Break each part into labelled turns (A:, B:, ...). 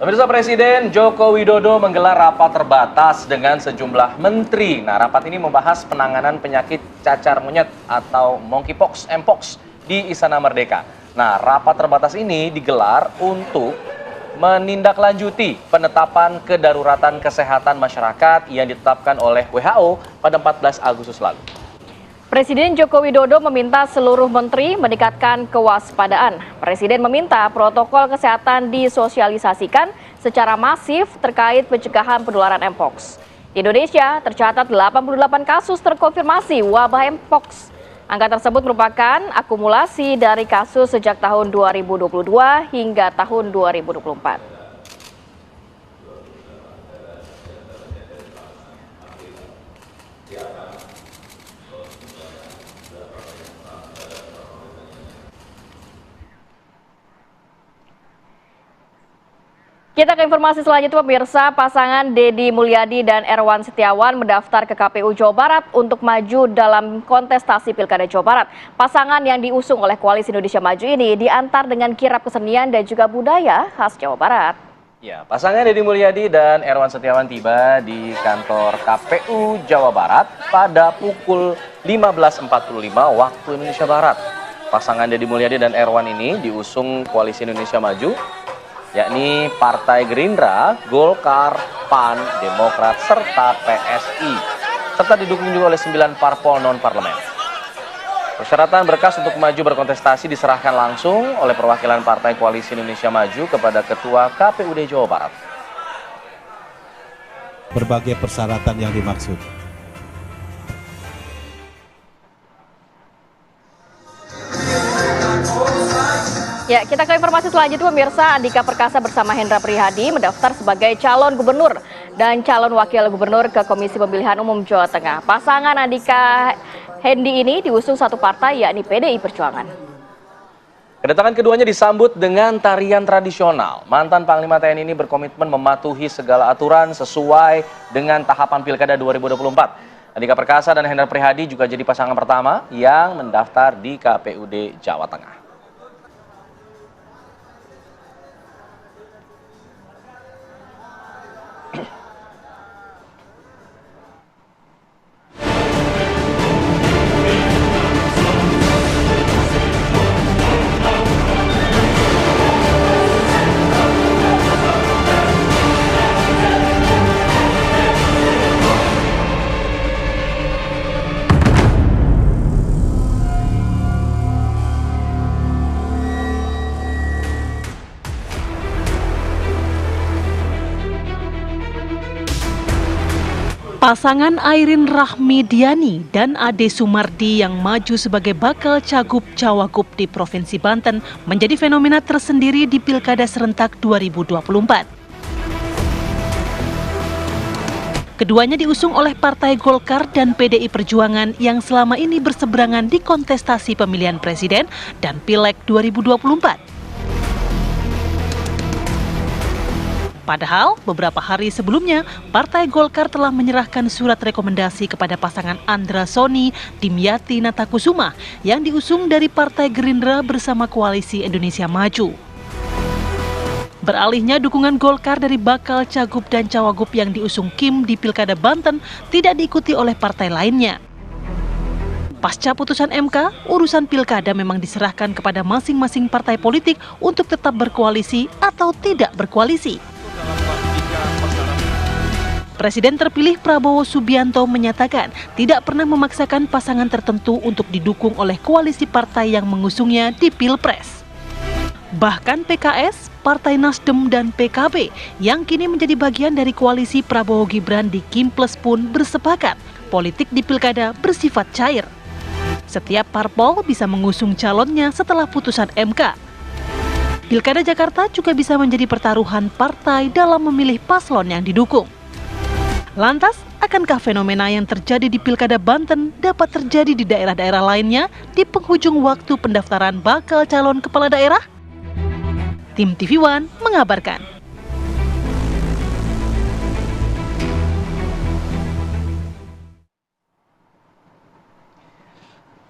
A: Pemirsa, Presiden Joko Widodo menggelar rapat terbatas dengan sejumlah menteri. Nah, rapat ini membahas penanganan penyakit cacar monyet atau monkeypox, mpox di Istana Merdeka. Nah, rapat terbatas ini digelar untuk menindaklanjuti penetapan kedaruratan kesehatan masyarakat yang ditetapkan oleh WHO pada 14 Agustus lalu.
B: Presiden Joko Widodo meminta seluruh menteri meningkatkan kewaspadaan. Presiden meminta protokol kesehatan disosialisasikan secara masif terkait pencegahan penularan mpox. Di Indonesia tercatat 88 kasus terkonfirmasi wabah mpox. Angka tersebut merupakan akumulasi dari kasus sejak tahun 2022 hingga tahun 2024. Kita ke informasi selanjutnya, pemirsa. Pasangan Deddy Mulyadi dan Erwan Setiawan mendaftar ke KPU Jawa Barat untuk maju dalam kontestasi Pilkada Jawa Barat. Pasangan yang diusung oleh Koalisi Indonesia Maju ini diantar dengan kirap kesenian dan juga budaya khas Jawa Barat.
A: Ya, pasangan Deddy Mulyadi dan Erwan Setiawan tiba di kantor KPU Jawa Barat pada pukul 15.45 waktu Indonesia Barat. Pasangan Deddy Mulyadi dan Erwan ini diusung Koalisi Indonesia Maju, yakni Partai Gerindra, Golkar, PAN, Demokrat, serta PSI, serta didukung juga oleh 9 parpol non-parlemen. Persyaratan berkas untuk maju berkontestasi diserahkan langsung oleh perwakilan Partai Koalisi Indonesia Maju kepada Ketua KPUD Jawa Barat.
C: Berbagai persyaratan yang dimaksud.
B: Ya, kita ke informasi selanjutnya, pemirsa. Andika Perkasa bersama Hendra Prihadi mendaftar sebagai calon gubernur dan calon wakil gubernur ke Komisi Pemilihan Umum Jawa Tengah. Pasangan Andika Hendi ini diusung satu partai, yakni PDI Perjuangan.
A: Kedatangan keduanya disambut dengan tarian tradisional. Mantan Panglima TNI ini berkomitmen mematuhi segala aturan sesuai dengan tahapan Pilkada 2024. Andika Perkasa dan Hendra Prihadi juga jadi pasangan pertama yang mendaftar di KPUD Jawa Tengah.
D: Pasangan Airin Rahmidiani dan Ade Sumardi yang maju sebagai bakal cagup cawagup di Provinsi Banten menjadi fenomena tersendiri di Pilkada Serentak 2024. Keduanya diusung oleh Partai Golkar dan PDI Perjuangan yang selama ini berseberangan di kontestasi pemilihan presiden dan Pileg 2024. Padahal beberapa hari sebelumnya, Partai Golkar telah menyerahkan surat rekomendasi kepada pasangan Andra Soni Dimyati Natakusuma yang diusung dari Partai Gerindra bersama Koalisi Indonesia Maju. Beralihnya dukungan Golkar dari bakal cagup dan cawagup yang diusung Kim di Pilkada Banten tidak diikuti oleh partai lainnya. Pasca putusan MK, urusan pilkada memang diserahkan kepada masing-masing partai politik untuk tetap berkoalisi atau tidak berkoalisi. Presiden terpilih Prabowo Subianto menyatakan tidak pernah memaksakan pasangan tertentu untuk didukung oleh koalisi partai yang mengusungnya di Pilpres. Bahkan PKS, Partai Nasdem, dan PKB yang kini menjadi bagian dari koalisi Prabowo Gibran di Kimples pun bersepakat politik di pilkada bersifat cair. Setiap parpol bisa mengusung calonnya setelah putusan MK. Pilkada Jakarta juga bisa menjadi pertaruhan partai dalam memilih paslon yang didukung. Lantas, akankah fenomena yang terjadi di Pilkada Banten dapat terjadi di daerah-daerah lainnya di penghujung waktu pendaftaran bakal calon kepala daerah? Tim TV One mengabarkan.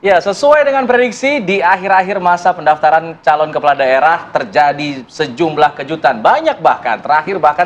A: Ya, sesuai dengan prediksi, di akhir-akhir masa pendaftaran calon kepala daerah terjadi sejumlah kejutan. Banyak bahkan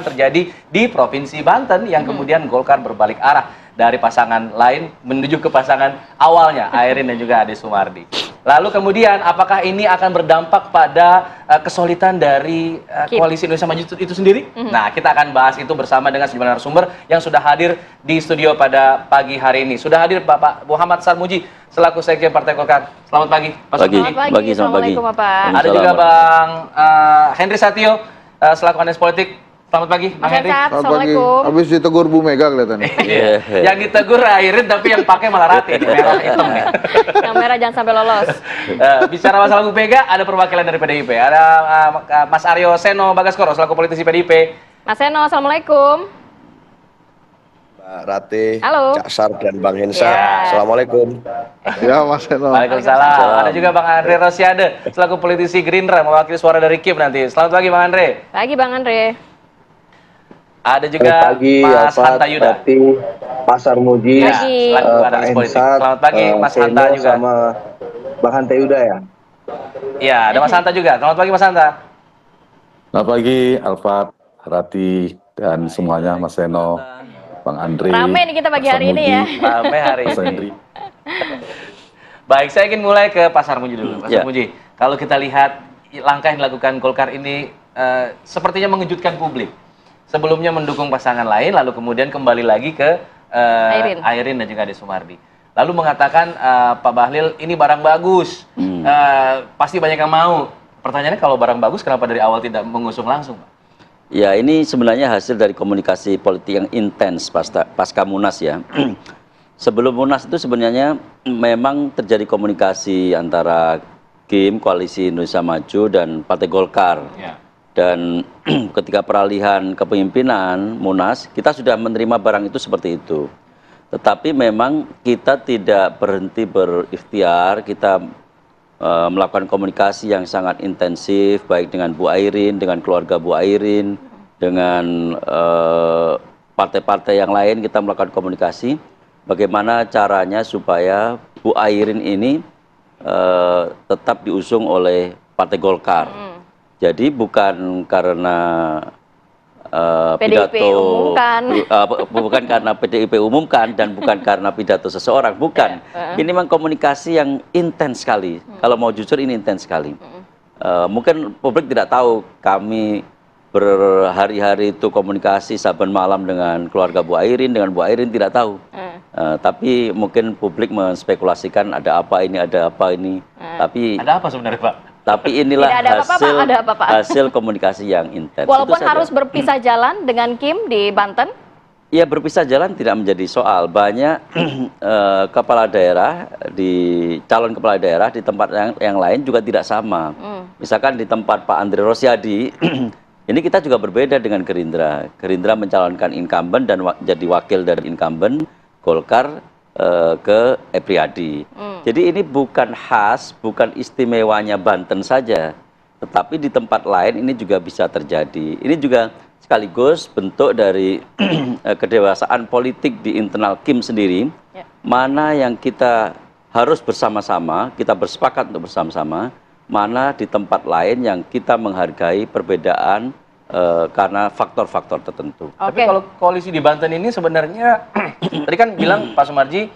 A: terjadi di Provinsi Banten yang kemudian Golkar berbalik arah dari pasangan lain menuju ke pasangan awalnya, Airin dan juga Ade Sumardi. Lalu kemudian, apakah ini akan berdampak pada kesulitan dari Koalisi Indonesia Maju itu sendiri? Nah, kita akan bahas itu bersama dengan sejumlah narasumber yang sudah hadir di studio pada pagi hari ini. Sudah hadir Bapak Muhammad Sarmuji, selaku Sekjen Partai Golkar. Selamat pagi, Pak Sarmuji.
B: Selamat pagi, Assalamualaikum Bapak.
A: Ada juga Bang Henry Satio, selaku analis politik. Selamat pagi, Bang Henry.
B: Assalamualaikum.
E: Habis ditegur Bu Mega kelihatannya.
A: Yang ditegur Airin, tapi yang pakai malah Rati, merah hitam nih.
B: Yang merah jangan sampai lolos.
A: Bicara masalah Bu Mega, ada perwakilan dari PDIP. Ada Mas Aryo Seno Bagaskoro, selaku politisi PDIP.
B: Mas Seno, Assalamualaikum.
F: Mbak Rati,
B: Halo.
F: Cak Sar, dan Bang Hensa.
B: Ya.
F: Assalamualaikum.
E: Ya Mas Eno.
A: Waalaikumsalam. Ada juga Bang Andre Rosiade, selaku politisi Gerindra, mewakili suara dari Kim nanti. Selamat pagi Bang Andre.
B: Pagi Bang Andre.
A: Ada juga
G: pagi,
A: Mas
G: Alfat,
A: Hanta Yuda.
G: Rati, Pasar Muji,
A: Ya,
B: Pagi.
A: selaku
G: Pak
A: analis politik.
G: Ensat,
A: Selamat pagi Mas Hanta
G: Seno,
A: juga.
G: sama Bang Hanta Yuda ya.
A: Ya, ada Mas Hanta juga. Selamat pagi Mas Hanta.
H: Selamat pagi, Alfat, Rati, dan semuanya, Mas Seno, Bang Andre.
B: Rame nih kita pagi hari ini ya.
A: Sampai hari
H: Mas
A: ini.
H: Henry.
A: Baik, saya ingin mulai ke Pak Sarmuji dulu. Pak
I: Ya.
A: Sarmuji, kalau kita lihat langkah yang dilakukan Golkar ini sepertinya mengejutkan publik. Sebelumnya mendukung pasangan lain, lalu kemudian kembali lagi ke Airin dan juga Ade Sumardi. Lalu mengatakan Pak Bahlil ini barang bagus, pasti banyak yang mau. Pertanyaannya kalau barang bagus, kenapa dari awal tidak mengusung langsung, Pak?
I: Ya, ini sebenarnya hasil dari komunikasi politik yang intens pasca Munas ya. Sebelum Munas itu sebenarnya memang terjadi komunikasi antara Kim, Koalisi Indonesia Maju, dan Partai Golkar.
A: Ya.
I: Dan ketika peralihan kepemimpinan Munas, kita sudah menerima barang itu seperti itu. Tetapi memang kita tidak berhenti berikhtiar, kita melakukan komunikasi yang sangat intensif, baik dengan Bu Airin, dengan keluarga Bu Airin, dengan partai-partai yang lain kita melakukan komunikasi. Bagaimana caranya supaya Bu Airin ini tetap diusung oleh Partai Golkar. Jadi bukan karena
B: PDIP
I: pidato,
B: umumkan.
I: bukan karena PDIP umumkan dan bukan karena pidato seseorang, bukan. Ini memang komunikasi yang intens sekali. Kalau mau jujur ini intens sekali. Mungkin publik tidak tahu kami berhari-hari itu komunikasi saban malam dengan keluarga Bu Airin, dengan Bu Airin tidak tahu. Tapi mungkin publik menspekulasikan ada apa ini, ada apa ini. Tapi
A: Ada apa sebenarnya, Pak?
I: tapi inilah
B: Tidak ada apa-apa,
I: hasil
B: Pak. Ada apa, Pak?
I: hasil komunikasi yang intens.
B: Walaupun
I: Itu saja.
B: harus berpisah jalan dengan Kim di Banten.
I: Ya, berpisah jalan tidak menjadi soal. Banyak kepala daerah calon kepala daerah di tempat yang lain juga tidak sama. Misalkan di tempat Pak Andre Rosiade, ini kita juga berbeda dengan Gerindra. Gerindra mencalonkan incumbent dan jadi wakil dari incumbent, Golkar ke Epriadi. Jadi ini bukan khas, bukan istimewanya Banten saja, tetapi di tempat lain ini juga bisa terjadi. Ini juga sekaligus bentuk dari kedewasaan politik di internal Kim sendiri, mana yang kita harus bersama-sama, kita bersepakat untuk bersama-sama, mana di tempat lain yang kita menghargai perbedaan karena faktor-faktor tertentu.
A: Tapi kalau koalisi di Banten ini sebenarnya, tadi kan bilang Pak Sumarji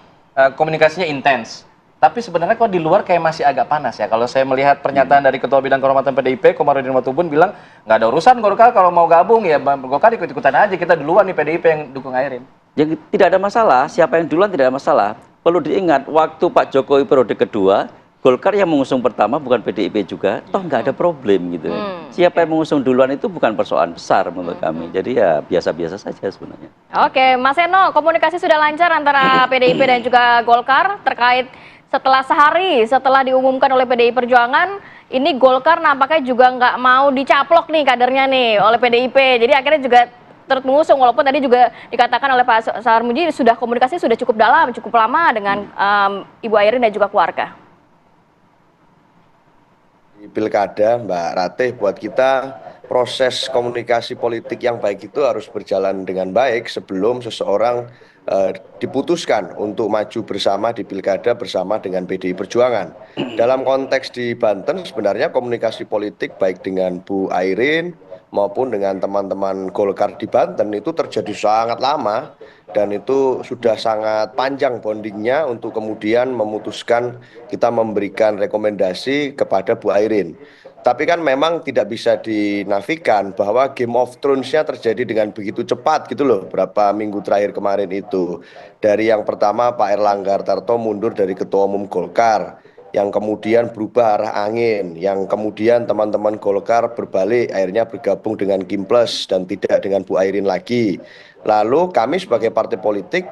A: komunikasinya intens. Tapi sebenarnya kok di luar kayak masih agak panas ya. Kalau saya melihat pernyataan dari Ketua Bidang Kehormatan PDIP, Komarudin Watubun bilang, nggak ada urusan Golkar kalau mau gabung, ya Golkar ikut-ikutan aja. Kita duluan nih PDIP yang dukung Airin.
I: Yang tidak ada masalah, siapa yang duluan tidak ada masalah. Perlu diingat, waktu Pak Jokowi periode kedua, Golkar yang mengusung pertama bukan PDIP juga, toh nggak ada problem gitu. Siapa yang mengusung duluan itu bukan persoalan besar menurut kami. Jadi ya biasa-biasa saja sebenarnya.
B: Oke, Mas Seno, komunikasi sudah lancar antara PDIP dan juga Golkar terkait setelah sehari setelah diumumkan oleh PDI Perjuangan, ini Golkar nampaknya juga nggak mau dicaplok nih kadernya nih oleh PDIP. Jadi akhirnya juga turut mengusung, walaupun tadi juga dikatakan oleh Pak Sarmuji sudah komunikasi sudah cukup dalam, cukup lama dengan Ibu Airin dan juga keluarga.
F: Di pilkada, Mbak Ratih, buat kita proses komunikasi politik yang baik itu harus berjalan dengan baik sebelum seseorang diputuskan untuk maju bersama di pilkada bersama dengan PDI Perjuangan. Dalam konteks di Banten sebenarnya komunikasi politik baik dengan Bu Airin maupun dengan teman-teman Golkar di Banten itu terjadi sangat lama dan itu sudah sangat panjang bondingnya untuk kemudian memutuskan kita memberikan rekomendasi kepada Bu Airin. Tapi kan memang tidak bisa dinafikan bahwa Game of Thrones-nya terjadi dengan begitu cepat gitu loh, berapa minggu terakhir kemarin itu. Dari yang pertama Pak Erlangga Hartarto mundur dari Ketua Umum Golkar, yang kemudian berubah arah angin, yang kemudian teman-teman Golkar berbalik akhirnya bergabung dengan Kim Plus dan tidak dengan Bu Airin lagi. Lalu kami sebagai partai politik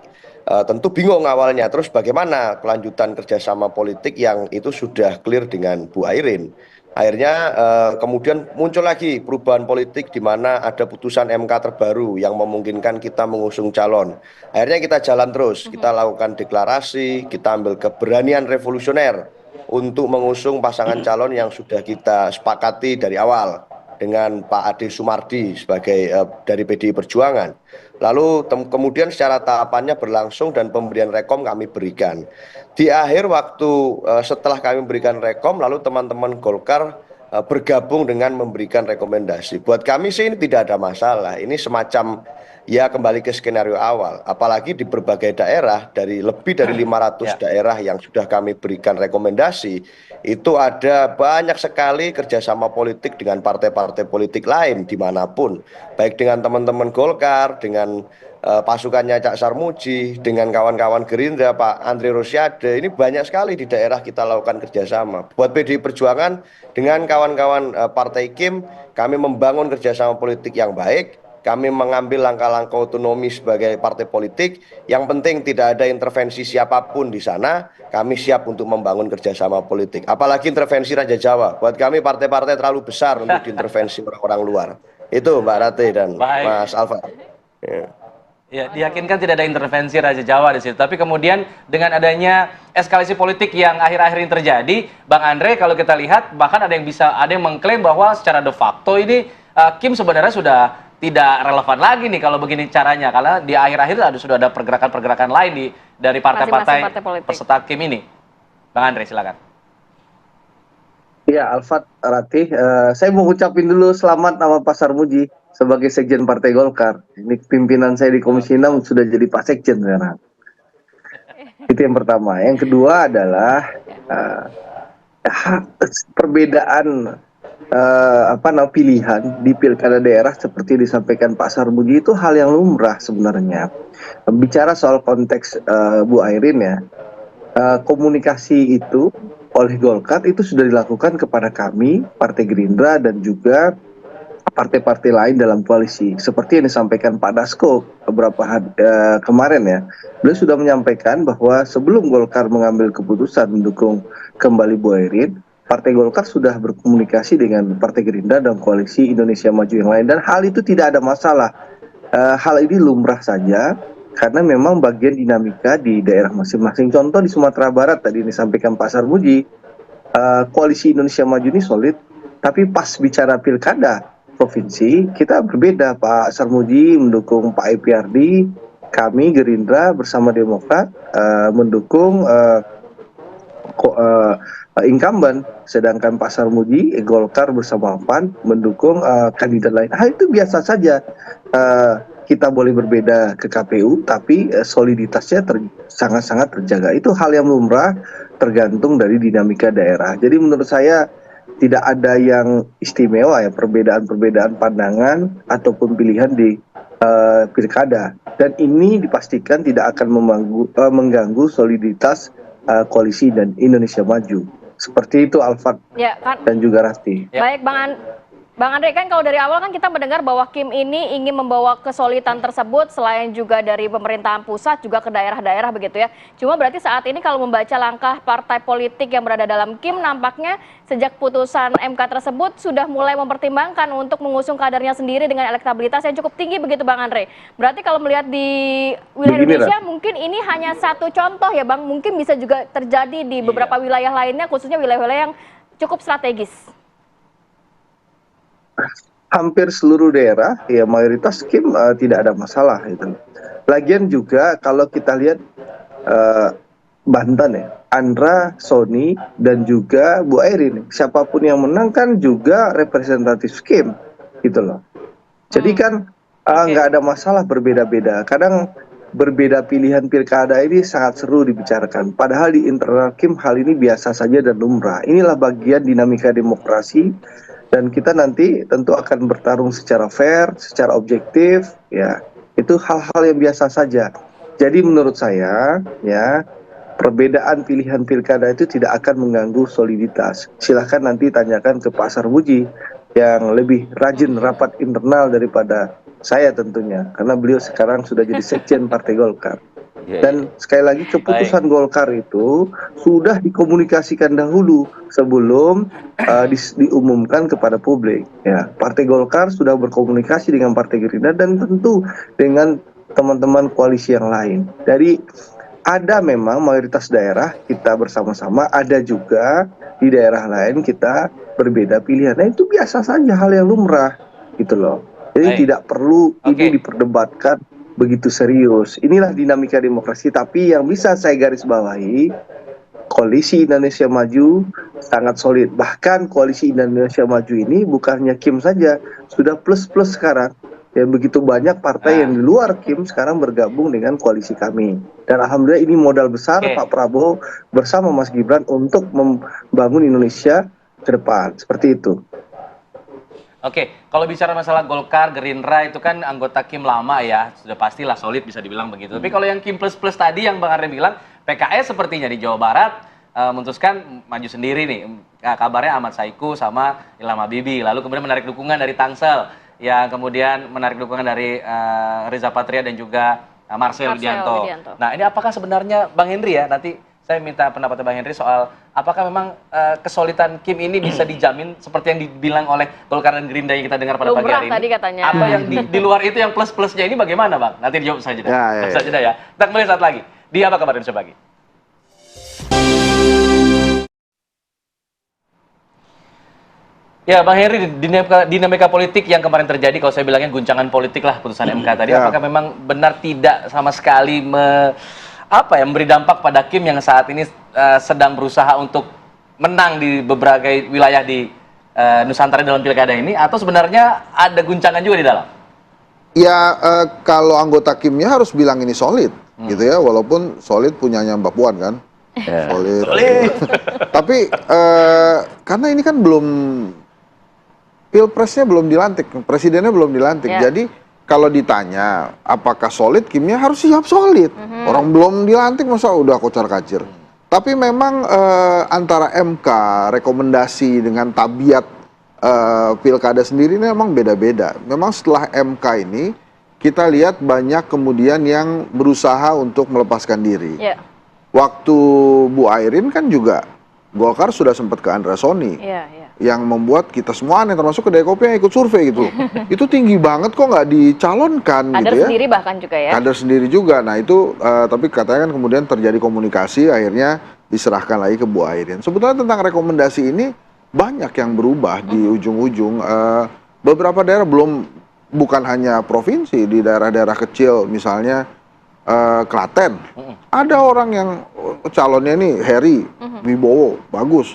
F: tentu bingung awalnya, terus bagaimana kelanjutan kerjasama politik yang itu sudah clear dengan Bu Airin. Akhirnya kemudian muncul lagi perubahan politik di mana ada putusan MK terbaru yang memungkinkan kita mengusung calon. Akhirnya kita jalan terus, kita lakukan deklarasi, kita ambil keberanian revolusioner untuk mengusung pasangan calon yang sudah kita sepakati dari awal dengan Pak Ade Sumardi sebagai dari PDI Perjuangan. Lalu kemudian secara tahapannya berlangsung dan pemberian rekom kami berikan. Di akhir waktu setelah kami memberikan rekom, lalu teman-teman Golkar bergabung dengan memberikan rekomendasi. Buat kami sih ini tidak ada masalah. Ini semacam ya kembali ke skenario awal. Apalagi di berbagai daerah, dari lebih dari 500 daerah yang sudah kami berikan rekomendasi, itu ada banyak sekali kerjasama politik dengan partai-partai politik lain dimanapun. Baik dengan teman-teman Golkar, dengan pasukannya Cak Sarmuji, dengan kawan-kawan Gerindra, Pak Andre Rosiade, ini banyak sekali di daerah kita lakukan kerjasama. Buat PDI Perjuangan, dengan kawan-kawan Partai Kim, kami membangun kerjasama politik yang baik, kami mengambil langkah-langkah otonomi sebagai partai politik, yang penting tidak ada intervensi siapapun di sana, kami siap untuk membangun kerjasama politik. Apalagi intervensi Raja Jawa, buat kami partai-partai terlalu besar untuk diintervensi orang-orang luar. Itu Mbak Rate dan Mas Alfa.
A: Ya, diyakinkan tidak ada intervensi Raja Jawa di situ. Tapi kemudian dengan adanya eskalasi politik yang akhir-akhir ini terjadi, Bang Andre, kalau kita lihat bahkan ada yang mengklaim bahwa secara de facto ini Kim sebenarnya sudah tidak relevan lagi nih kalau begini caranya, karena di akhir-akhir sudah ada pergerakan-pergerakan lain dari partai-partai peserta Kim ini. Bang Andre, silakan.
G: Ya, Alfat, Ratih, saya mau ucapin dulu selamat nama Pak Sarmuji sebagai Sekjen Partai Golkar. Ini pimpinan saya di Komisi 6 sudah jadi Pak Sekjen sekarang. Itu yang pertama. Yang kedua adalah perbedaan pilihan di pilkada daerah seperti disampaikan Pak Sarmuji itu hal yang lumrah sebenarnya. Bicara soal konteks Bu Airin ya, komunikasi itu oleh Golkar itu sudah dilakukan kepada kami, Partai Gerindra dan juga partai-partai lain dalam koalisi. Seperti yang disampaikan Pak Dasko beberapa hari kemarin ya, beliau sudah menyampaikan bahwa sebelum Golkar mengambil keputusan mendukung kembali Bu Airin, Partai Golkar sudah berkomunikasi dengan Partai Gerindra dan Koalisi Indonesia Maju yang lain, dan hal itu tidak ada masalah. Hal ini lumrah saja karena memang bagian dinamika di daerah masing-masing. Contoh di Sumatera Barat tadi disampaikan Pak Sarmuji, Koalisi Indonesia Maju ini solid, tapi pas bicara pilkada provinsi kita berbeda. Pak Sarmuji mendukung Pak EPRD, kami Gerindra bersama Demokrat mendukung incumbent, sedangkan Pak Sarmuji Golkar bersama PAN mendukung kandidat lain. Hal itu biasa saja. Kita boleh berbeda ke KPU, tapi soliditasnya sangat-sangat terjaga. Itu hal yang lumrah, tergantung dari dinamika daerah. Jadi menurut saya tidak ada yang istimewa ya, perbedaan-perbedaan pandangan ataupun pilihan di pilkada. Dan ini dipastikan tidak akan mengganggu soliditas koalisi dan Indonesia Maju. Seperti itu Alfat dan juga Rasti.
B: Baik Bang Andre, kan kalau dari awal kan kita mendengar bahwa Kim ini ingin membawa kesulitan tersebut selain juga dari pemerintahan pusat juga ke daerah-daerah begitu ya. Cuma berarti saat ini kalau membaca langkah partai politik yang berada dalam Kim, nampaknya sejak putusan MK tersebut sudah mulai mempertimbangkan untuk mengusung kadernya sendiri dengan elektabilitas yang cukup tinggi begitu Bang Andre. Berarti kalau melihat di wilayah Indonesia mungkin ini hanya satu contoh ya Bang, mungkin bisa juga terjadi di beberapa wilayah lainnya, khususnya wilayah-wilayah yang cukup strategis.
G: hampir seluruh daerah ya mayoritas Kim tidak ada masalah itu. Lagian juga kalau kita lihat Banten ya, Andra, Sony, dan juga Bu Airin. Siapapun yang menang kan juga representatif Kim, gitu loh. Jadi kan nggak ada masalah berbeda-beda. Kadang berbeda pilihan pilkada ini sangat seru dibicarakan. Padahal di internal Kim hal ini biasa saja dan lumrah. Inilah bagian dinamika demokrasi. Dan kita nanti tentu akan bertarung secara fair, secara objektif, ya. Itu hal-hal yang biasa saja. Jadi menurut saya, ya, perbedaan pilihan pilkada itu tidak akan mengganggu soliditas. Silahkan nanti tanyakan ke Pak Sarmuji yang lebih rajin rapat internal daripada saya tentunya. Karena beliau sekarang sudah jadi sekjen Partai Golkar. Dan sekali lagi keputusan Golkar itu sudah dikomunikasikan dahulu sebelum diumumkan kepada publik. Ya, Partai Golkar sudah berkomunikasi dengan Partai Gerindra dan tentu dengan teman-teman koalisi yang lain. Dari ada memang mayoritas daerah kita bersama-sama, ada juga di daerah lain kita berbeda pilihan. Nah itu biasa saja, hal yang lumrah gitu loh. Jadi tidak perlu ini diperdebatkan begitu serius. Inilah dinamika demokrasi. Tapi yang bisa saya garis bawahi, koalisi Indonesia Maju sangat solid. Bahkan koalisi Indonesia Maju ini bukannya Kim saja, sudah plus-plus sekarang. Ya begitu banyak partai yang di luar Kim sekarang bergabung dengan koalisi kami. Dan alhamdulillah ini modal besar Pak Prabowo bersama Mas Gibran untuk membangun Indonesia ke depan. Seperti itu.
A: Oke, kalau bicara masalah Golkar, Gerindra itu kan anggota Kim lama ya, sudah pastilah solid bisa dibilang begitu. Tapi kalau yang Kim plus-plus tadi yang Bang Arya bilang, PKS sepertinya di Jawa Barat memutuskan maju sendiri nih. Kabarnya Ahmad Saiku sama Ilham Habibie, lalu kemudian menarik dukungan dari Tangsel, yang kemudian menarik dukungan dari Reza Patria dan juga Marcel Widianto. Nah ini apakah sebenarnya Bang Henry ya, nanti saya minta pendapatnya Bang Henry soal apakah memang kesolidan Kim ini bisa dijamin seperti yang dibilang oleh Golkar dan Gerindra yang kita dengar pada pagi hari ini.
B: Tadi katanya.
A: Apa yang di luar itu yang plus-plusnya ini bagaimana Bang? Nanti dijawab saja. Ya. Kita kembali saat lagi. Di Apa Kabar Indonesia Pagi. Ya Bang Heri, dinamika politik yang kemarin terjadi, kalau saya bilangnya guncangan politik lah putusan MK tadi, apakah memang benar tidak sama sekali memberi dampak pada Kim yang saat ini sedang berusaha untuk menang di beberapa wilayah di Nusantara dalam pilkada ini, atau sebenarnya ada guncangan juga di dalam?
E: Ya kalau anggota Kimnya harus bilang ini solid, gitu ya, walaupun solid punyanya Mbak Puan kan. Solid. Tapi karena ini kan belum Pilpresnya belum dilantik, presidennya belum dilantik. Jadi kalau ditanya apakah solid, Kimnya harus siap solid. Orang belum dilantik masa udah kocar-kacir. Tapi memang antara MK, rekomendasi dengan tabiat pilkada sendiri ini memang beda-beda. Memang setelah MK ini kita lihat banyak kemudian yang berusaha untuk melepaskan diri. Waktu Bu Airin kan juga Golkar sudah sempat ke Andra Sony. Yang membuat kita semua aneh, termasuk kedai kopi yang ikut survei gitu. Itu tinggi banget kok nggak dicalonkan
B: kader
E: gitu ya.
B: sendiri bahkan juga ya.
E: Kader sendiri juga. Nah itu tapi katanya kan kemudian terjadi komunikasi, akhirnya diserahkan lagi ke Bu Airin. Sebetulnya tentang rekomendasi ini banyak yang berubah di ujung-ujung. Beberapa daerah bukan hanya provinsi, di daerah-daerah kecil misalnya Klaten. Ada orang yang calonnya ini Heri Wibowo, bagus.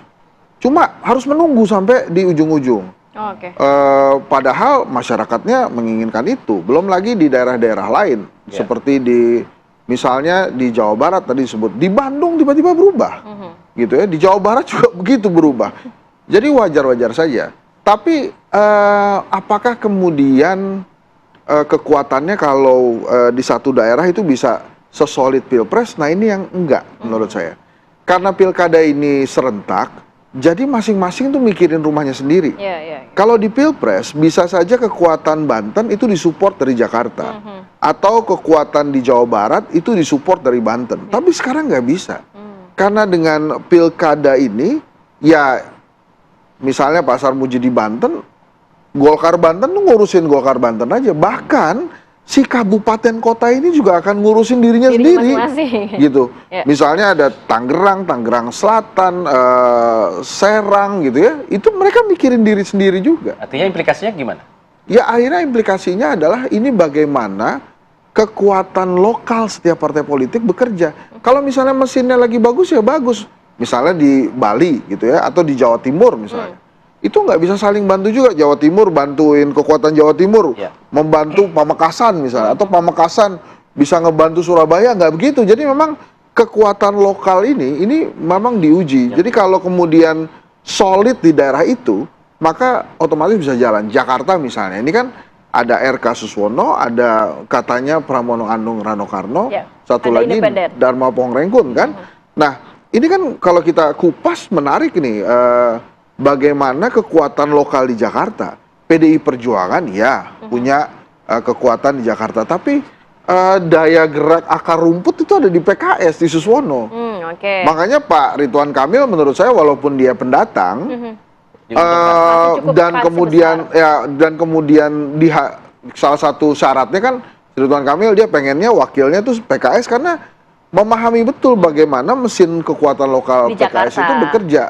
E: Cuma harus menunggu sampai di ujung-ujung. Padahal masyarakatnya menginginkan itu. Belum lagi di daerah-daerah lain. Seperti misalnya di Jawa Barat tadi disebut. Di Bandung tiba-tiba berubah. Gitu ya. Di Jawa Barat juga begitu berubah. Jadi wajar-wajar saja. Tapi apakah kemudian kekuatannya kalau di satu daerah itu bisa sesolid Pilpres? Nah ini yang enggak menurut saya. Karena pilkada ini serentak, jadi masing-masing tuh mikirin rumahnya sendiri. Kalau di Pilpres, bisa saja kekuatan Banten itu disupport dari Jakarta. Atau kekuatan di Jawa Barat itu disupport dari Banten. Tapi sekarang nggak bisa. Karena dengan pilkada ini, ya misalnya Pak Sarmuji di Banten, Golkar Banten tuh ngurusin Golkar Banten aja. Bahkan si kabupaten kota ini juga akan ngurusin dirinya sendiri, gitu. Misalnya ada Tangerang Selatan, Serang, gitu ya. Itu mereka mikirin diri sendiri juga.
A: Artinya implikasinya gimana?
E: ya akhirnya implikasinya adalah ini bagaimana kekuatan lokal setiap partai politik bekerja. Kalau misalnya mesinnya lagi bagus ya bagus. Misalnya di Bali gitu ya, atau di Jawa Timur misalnya. Itu nggak bisa saling bantu juga. Jawa Timur bantuin kekuatan Jawa Timur, membantu Pamekasan misalnya, atau Pamekasan bisa ngebantu Surabaya, nggak begitu. Jadi memang kekuatan lokal ini memang diuji. Jadi kalau kemudian solid di daerah itu, maka otomatis bisa jalan. Jakarta misalnya, ini kan ada R.K. Suswono, ada katanya Pramono Anung Rano Karno, satu lagi Dharma Pongrengkun kan. Nah, ini kan kalau kita kupas menarik nih, bagaimana kekuatan lokal di Jakarta. PDI Perjuangan ya punya kekuatan di Jakarta, tapi daya gerak akar rumput itu ada di PKS, di Suswono. Makanya Pak Ridwan Kamil menurut saya walaupun dia pendatang, dan kemudian salah satu syaratnya kan Ridwan Kamil dia pengennya wakilnya tuh PKS karena memahami betul bagaimana mesin kekuatan lokal
B: di
E: PKS
B: Jakarta
E: itu bekerja.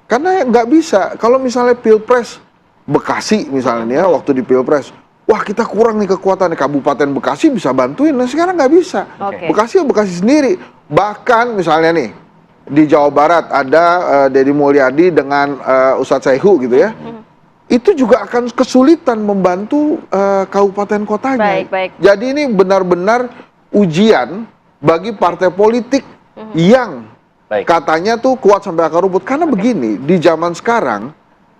E: Karena nggak bisa kalau misalnya Pilpres Bekasi misalnya nih ya, waktu di Pilpres, wah kita kurang nih kekuatan, Kabupaten Bekasi bisa bantuin. Nah sekarang nggak bisa. Bekasi ya Bekasi sendiri. Bahkan misalnya nih di Jawa Barat ada Deddy Mulyadi dengan Ustadz Saihu gitu ya. Itu juga akan kesulitan membantu kabupaten kotanya. Jadi ini benar-benar ujian bagi partai politik yang katanya tuh kuat sampai akar rumput. Karena begini, di zaman sekarang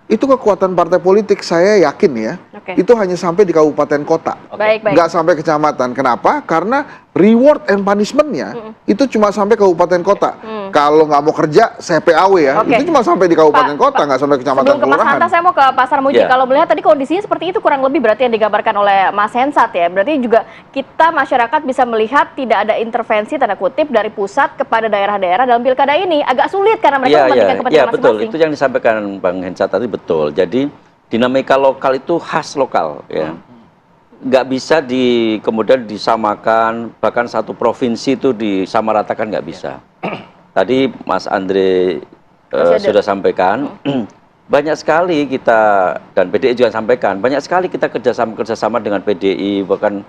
E: itu kekuatan partai politik saya yakin ya, itu hanya sampai di kabupaten kota, nggak sampai kecamatan. Kenapa? Karena reward and punishment-nya itu cuma sampai kabupaten kota. Kalau nggak mau kerja, saya PAW ya, itu cuma sampai di kabupaten kota, nggak sampai kecamatan
B: kelurahan. Sebelum ke Mas Hanta, saya mau ke Pak Sarmuji. Kalau melihat tadi kondisinya seperti itu kurang lebih berarti yang digambarkan oleh Mas Hensat ya. Berarti juga kita masyarakat bisa melihat tidak ada intervensi tanda kutip dari pusat kepada daerah-daerah dalam pilkada ini. Agak sulit karena mereka mementingkan kepentingan masing-masing.
I: Betul, itu yang disampaikan Bang Hensat tadi betul. Jadi dinamika lokal itu khas lokal ya. Nggak bisa kemudian disamakan, bahkan satu provinsi itu disamaratakan nggak bisa. Tadi Mas Andre sudah sampaikan, banyak sekali kita, dan PDI juga sampaikan, banyak sekali kita kerjasama dengan PDI, bahkan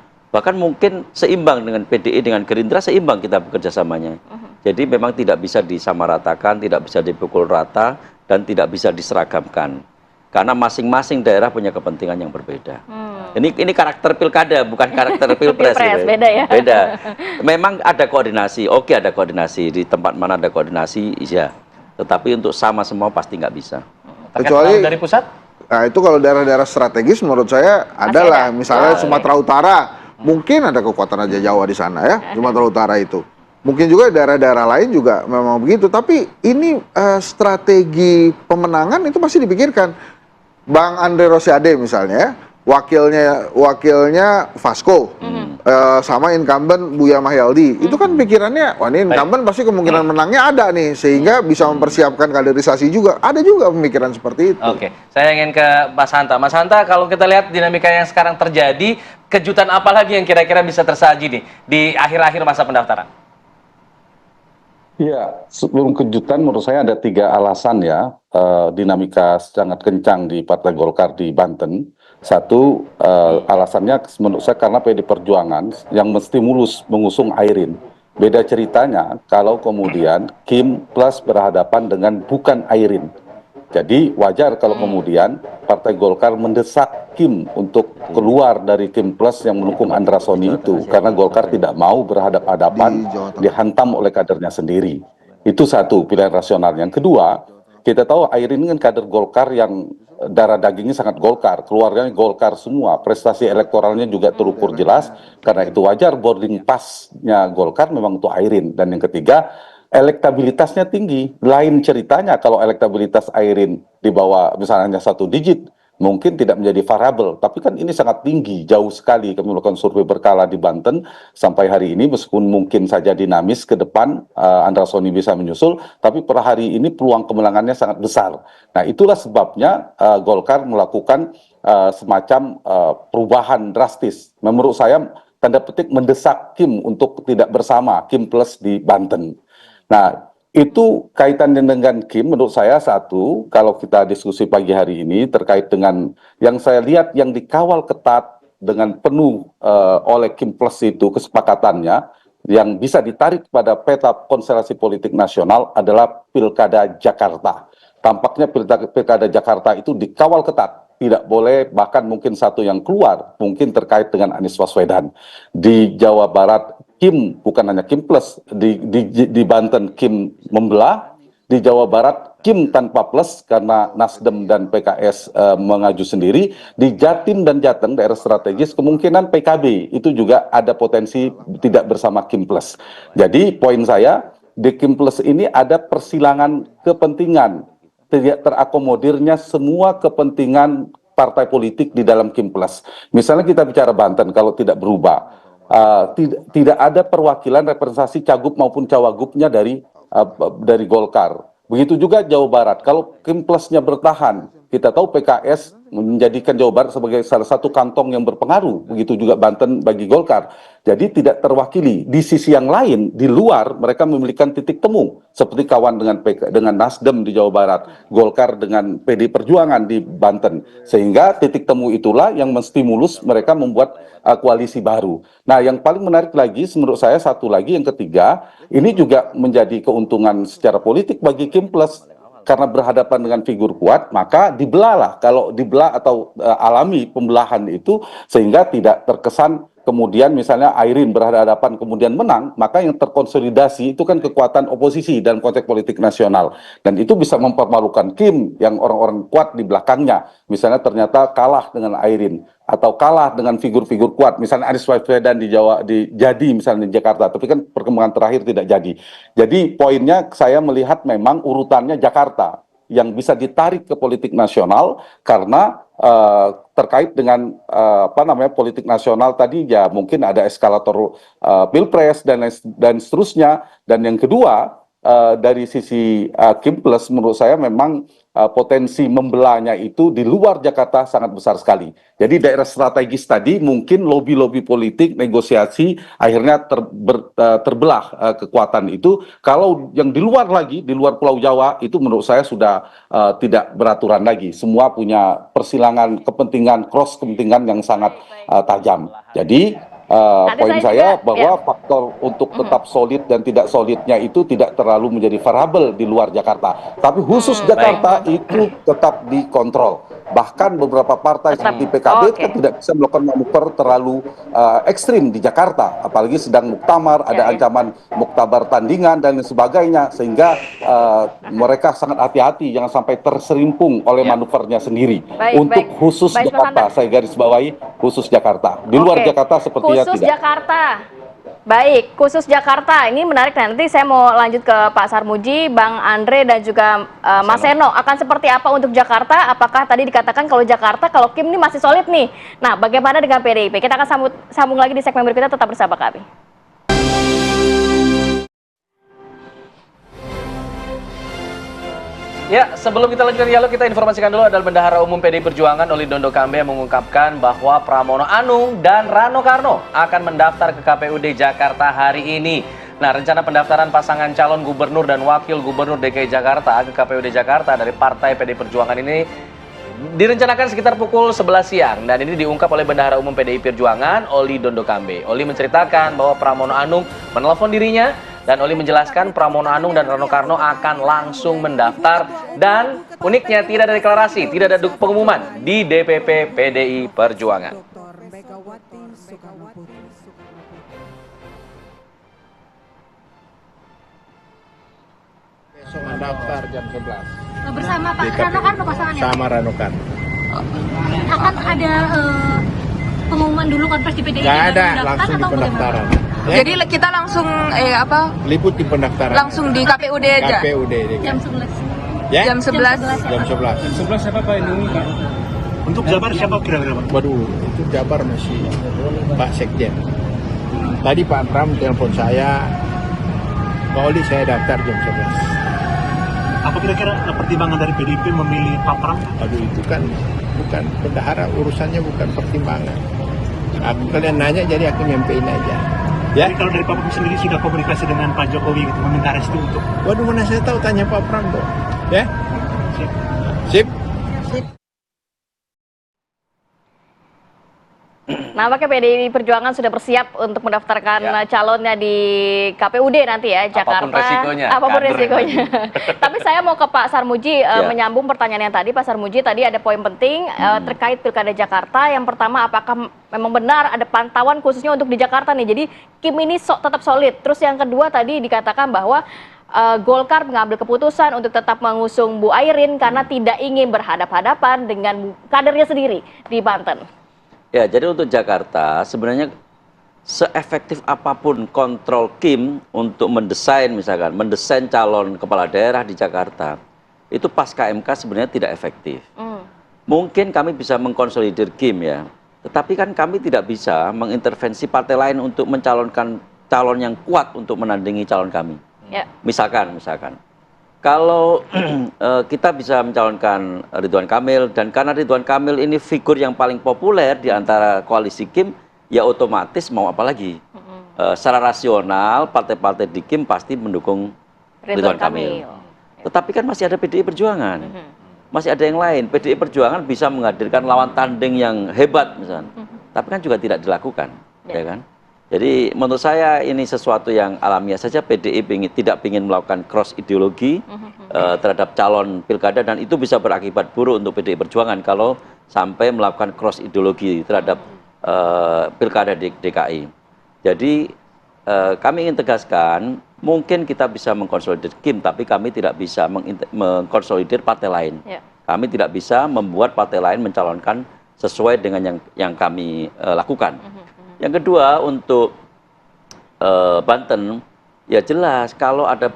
I: mungkin seimbang dengan PDI, dengan Gerindra seimbang kita bekerjasamanya. Jadi memang tidak bisa disamaratakan, tidak bisa dipukul rata, dan tidak bisa diseragamkan. Karena masing-masing daerah punya kepentingan yang berbeda. Ini karakter pilkada, bukan karakter pilpres.
B: Beda ya?
I: Beda. Memang ada koordinasi, ada koordinasi. Di tempat mana ada koordinasi, iya. Tetapi untuk sama semua pasti nggak bisa.
E: Kecuali
A: dari pusat?
E: Nah itu kalau daerah-daerah strategis menurut saya adalah, misalnya Sumatera Utara, mungkin ada kekuatan Raja Jawa di sana ya, Sumatera Utara itu. Mungkin juga daerah-daerah lain juga memang begitu. Tapi ini strategi pemenangan itu pasti dipikirkan. Bang Andre Rosiade misalnya, wakilnya Vasco, sama incumbent Buya Mahyaldi. Itu kan pikirannya, wah ini incumbent pasti kemungkinan menangnya ada nih, sehingga bisa mempersiapkan kaderisasi juga. Ada juga pemikiran seperti itu.
A: Saya ingin ke Mas Hanta. Mas Hanta, kalau kita lihat dinamika yang sekarang terjadi, kejutan apa lagi yang kira-kira bisa tersaji nih di akhir-akhir masa pendaftaran?
H: Ya, sebelum kejutan menurut saya ada 3 alasan ya, dinamika sangat kencang di Partai Golkar di Banten. Satu, alasannya menurut saya karena PD Perjuangan yang menstimulus mengusung Airin. Beda ceritanya kalau kemudian Kim plus berhadapan dengan bukan Airin. Jadi wajar kalau kemudian Partai Golkar mendesak Kim untuk keluar dari Kim plus yang mendukung Andra Soni itu, karena Golkar tidak mau berhadap-hadapan dihantam oleh kadernya sendiri. Itu satu pilihan rasional. Yang kedua, kita tahu Airin ini kan kader Golkar yang darah dagingnya sangat Golkar, keluarganya Golkar semua, prestasi elektoralnya juga terukur jelas, karena itu wajar boarding pass-nya Golkar memang untuk Airin. Dan yang ketiga, elektabilitasnya tinggi. Lain ceritanya kalau elektabilitas Airin di bawah misalnya hanya 1 digit, mungkin tidak menjadi variabel. Tapi kan ini sangat tinggi, jauh sekali. Kami melakukan survei berkala di Banten sampai hari ini, meskipun mungkin saja dinamis ke depan, Andra Soni bisa menyusul, tapi per hari ini peluang kemenangannya sangat besar. Nah itulah sebabnya Golkar melakukan semacam perubahan drastis. Menurut saya, tanda petik mendesak Kim untuk tidak bersama, Kim plus di Banten. Nah, Itu kaitannya dengan Kim, menurut saya satu, kalau kita diskusi pagi hari ini terkait dengan yang saya lihat yang dikawal ketat dengan penuh oleh Kim Plus itu kesepakatannya, yang bisa ditarik pada peta konstelasi politik nasional adalah Pilkada Jakarta. Tampaknya Pilkada Jakarta itu dikawal ketat. Tidak boleh, bahkan mungkin satu yang keluar, mungkin terkait dengan Anies Baswedan. Di Jawa Barat, Kim, bukan hanya Kim Plus, di Banten Kim membelah, di Jawa Barat Kim tanpa plus karena Nasdem dan PKS mengaju sendiri, di Jatim dan Jateng, daerah strategis, kemungkinan PKB itu juga ada potensi tidak bersama Kim Plus. Jadi poin saya, di Kim Plus ini ada persilangan kepentingan, tidak terakomodirnya semua kepentingan partai politik di dalam Kim Plus. Misalnya kita bicara Banten, kalau tidak berubah, tidak ada perwakilan representasi cagup maupun cawagupnya dari Golkar. Begitu juga Jawa Barat. Kalau Kim Plusnya bertahan, kita tahu PKS menjadikan Jawa Barat sebagai salah satu kantong yang berpengaruh. Begitu juga Banten bagi Golkar. Jadi tidak terwakili. Di sisi yang lain, di luar mereka memiliki titik temu. Seperti kawan dengan Nasdem di Jawa Barat, Golkar dengan PD Perjuangan di Banten. Sehingga titik temu itulah yang menstimulus mereka membuat koalisi baru. Nah, yang paling menarik lagi menurut saya satu lagi, yang ketiga, ini juga menjadi keuntungan secara politik bagi Kim Plus. Karena berhadapan dengan figur kuat, maka dibelahlah. Kalau dibelah atau alami pembelahan itu, sehingga tidak terkesan kemudian misalnya Airin berhadapan kemudian menang, maka yang terkonsolidasi itu kan kekuatan oposisi dalam konteks politik nasional. Dan itu bisa mempermalukan Kim yang orang-orang kuat di belakangnya. Misalnya ternyata kalah dengan Airin, atau kalah dengan figur-figur kuat, misalnya Anies Baswedan jadi misalnya di Jakarta, tapi kan perkembangan terakhir tidak jadi. Jadi poinnya saya melihat memang urutannya Jakarta yang bisa ditarik ke politik nasional karena terkait dengan politik nasional tadi ya mungkin ada eskalator Pilpres dan seterusnya. Dan yang kedua dari sisi Kim Plus menurut saya memang potensi membelahnya itu di luar Jakarta sangat besar sekali. Jadi daerah strategis tadi mungkin lobby-lobby politik, negosiasi akhirnya terbelah kekuatan itu. Kalau yang di luar lagi, di luar Pulau Jawa itu menurut saya sudah tidak beraturan lagi. Semua punya persilangan kepentingan, cross kepentingan yang sangat tajam. Jadi poin saya bahwa faktor untuk tetap solid dan tidak solidnya itu tidak terlalu menjadi variabel di luar Jakarta. Tapi khusus Jakarta itu tetap dikontrol. Bahkan beberapa partai seperti PKB kan tidak bisa melakukan manuver terlalu ekstrim di Jakarta. Apalagi sedang muktamar, ada ancaman muktabar tandingan dan sebagainya. Sehingga mereka sangat hati-hati jangan sampai terserimpung oleh manuvernya sendiri. Untuk khusus Jakarta, saya garis bawahi khusus Jakarta. Di luar Jakarta sepertinya
B: khusus
H: tidak.
B: Jakarta. Baik, khusus Jakarta. Ini menarik, nanti saya mau lanjut ke Pak Sarmuji, Bang Andre dan juga Mas Seno. Akan seperti apa untuk Jakarta? Apakah tadi dikatakan kalau Jakarta, kalau Kim ini masih solid nih. Nah, bagaimana dengan PDIP? Kita akan sambung lagi di segmen berikutnya, tetap bersama kami.
A: Ya, sebelum kita lanjutkan dialog, kita informasikan dulu adalah Bendahara Umum PDI Perjuangan Oli Dondo Kambe yang mengungkapkan bahwa Pramono Anung dan Rano Karno akan mendaftar ke KPUD Jakarta hari ini. Nah, rencana pendaftaran pasangan calon gubernur dan wakil gubernur DKI Jakarta ke KPUD Jakarta dari Partai PDI Perjuangan ini direncanakan sekitar pukul 11 siang. Dan ini diungkap oleh Bendahara Umum PDI Perjuangan Oli Dondo Kambe. Oli menceritakan bahwa Pramono Anung menelpon dirinya, dan Oli menjelaskan Pramono Anung dan Rano Karno akan langsung mendaftar. Dan uniknya tidak ada deklarasi, tidak ada pengumuman di DPP PDI Perjuangan.
J: Besok mendaftar jam 11.
K: Bersama Pak Rano Karno pasangannya?
J: Sama Rano Karno.
K: Akan ada pengumuman dulu konferensi di PDI?
J: Nggak ada, langsung di pendaftaran.
L: Jadi kita langsung
J: liput di pendaftaran.
L: Langsung di KPUD aja.
J: KPUD.
K: Jam 11.
J: Ya?
L: Jam 11.
J: Jam 11.
M: Jam 11 siapa Pak ini? Untuk Jabar siapa kira-kira Pak?
J: Waduh, itu Jabar masih Pak Sekjen. Tadi Pak Pram telepon saya, Pak Oli saya daftar jam 11.
M: Apa kira-kira pertimbangan dari PDIP memilih Pak Pram?
J: Aduh, itu kan bukan bendahara, urusannya bukan pertimbangan. Aku kalian nanya jadi aku nyampein aja. Ya.
M: Jadi kalau dari Pak Prabowo sendiri sudah komunikasi dengan Pak Jokowi gitu, meminta restu untuk.
J: Waduh, mana saya tahu, tanya Pak Prabowo. Ya. Sip.
B: Nampaknya PDI Perjuangan sudah bersiap untuk mendaftarkan calonnya di KPUD nanti ya, Jakarta.
A: Apapun resikonya.
B: Apapun resikonya. Tapi saya mau ke Pak Sarmuji, menyambung pertanyaan yang tadi. Pak Sarmuji, tadi ada poin penting terkait Pilkada Jakarta. Yang pertama, apakah memang benar ada pantauan khususnya untuk di Jakarta nih? Jadi Kim ini tetap solid. Terus yang kedua tadi dikatakan bahwa Golkar mengambil keputusan untuk tetap mengusung Bu Airin karena tidak ingin berhadapan-hadapan dengan kadernya sendiri di Banten.
I: Ya, jadi untuk Jakarta sebenarnya seefektif apapun kontrol Kim untuk mendesain calon kepala daerah di Jakarta, itu pasca MK sebenarnya tidak efektif. Mungkin kami bisa mengkonsolidir Kim ya, tetapi kan kami tidak bisa mengintervensi partai lain untuk mencalonkan calon yang kuat untuk menandingi calon kami. Misalkan. Kalau kita bisa mencalonkan Ridwan Kamil, dan karena Ridwan Kamil ini figur yang paling populer di antara koalisi Kim, ya otomatis mau apa lagi? Secara rasional, partai-partai di Kim pasti mendukung Ridwan Kamil. Tetapi kan masih ada PDI Perjuangan, masih ada yang lain. PDI Perjuangan bisa menghadirkan lawan tanding yang hebat misalnya, tapi kan juga tidak dilakukan, ya kan? Jadi menurut saya ini sesuatu yang alamiah saja. PDI tidak ingin melakukan cross ideologi terhadap calon pilkada, dan itu bisa berakibat buruk untuk PDI Perjuangan kalau sampai melakukan cross ideologi terhadap pilkada di DKI. Jadi kami ingin tegaskan, mungkin kita bisa mengkonsolidir Kim, tapi kami tidak bisa mengkonsolidir partai lain. Kami tidak bisa membuat partai lain mencalonkan sesuai dengan yang kami lakukan. Yang kedua, untuk Banten, ya jelas kalau ada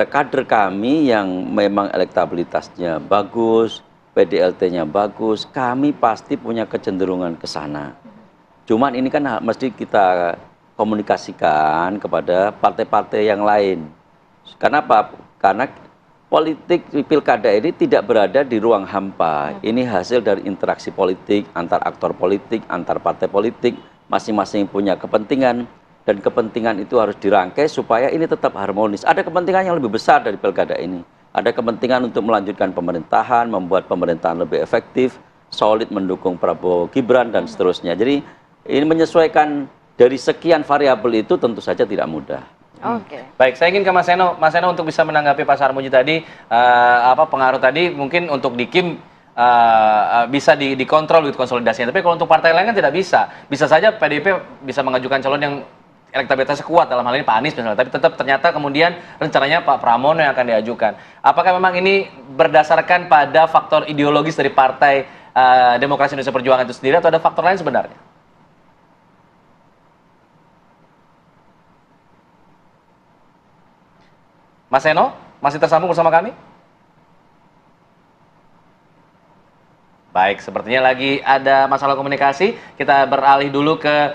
I: kader kami yang memang elektabilitasnya bagus, PDLT-nya bagus, kami pasti punya kecenderungan ke sana. Cuman ini kan mesti kita komunikasikan kepada partai-partai yang lain. Kenapa? Karena politik pilkada ini tidak berada di ruang hampa. Ini hasil dari interaksi politik antar aktor politik, antar partai politik. Masing-masing punya kepentingan, dan kepentingan itu harus dirangkai supaya ini tetap harmonis. Ada kepentingan yang lebih besar dari pilkada ini. Ada kepentingan untuk melanjutkan pemerintahan, membuat pemerintahan lebih efektif, solid mendukung Prabowo Gibran, dan seterusnya. Jadi ini menyesuaikan dari sekian variabel itu tentu saja tidak mudah.
A: Baik, saya ingin ke Mas Seno. Mas Seno, untuk bisa menanggapi Pak Sarmuji tadi, pengaruh tadi mungkin untuk di Kim bisa dikontrol gitu konsolidasinya, tapi kalau untuk partai lain kan tidak bisa. Bisa saja PDIP bisa mengajukan calon yang elektabilitasnya kuat, dalam hal ini Pak Anies misalnya, tapi tetap ternyata kemudian rencananya Pak Pramono yang akan diajukan. Apakah memang ini berdasarkan pada faktor ideologis dari Partai Demokrasi Indonesia Perjuangan itu sendiri, atau ada faktor lain sebenarnya? Mas Seno, masih tersambung bersama kami? Baik, sepertinya lagi ada masalah komunikasi. Kita beralih dulu ke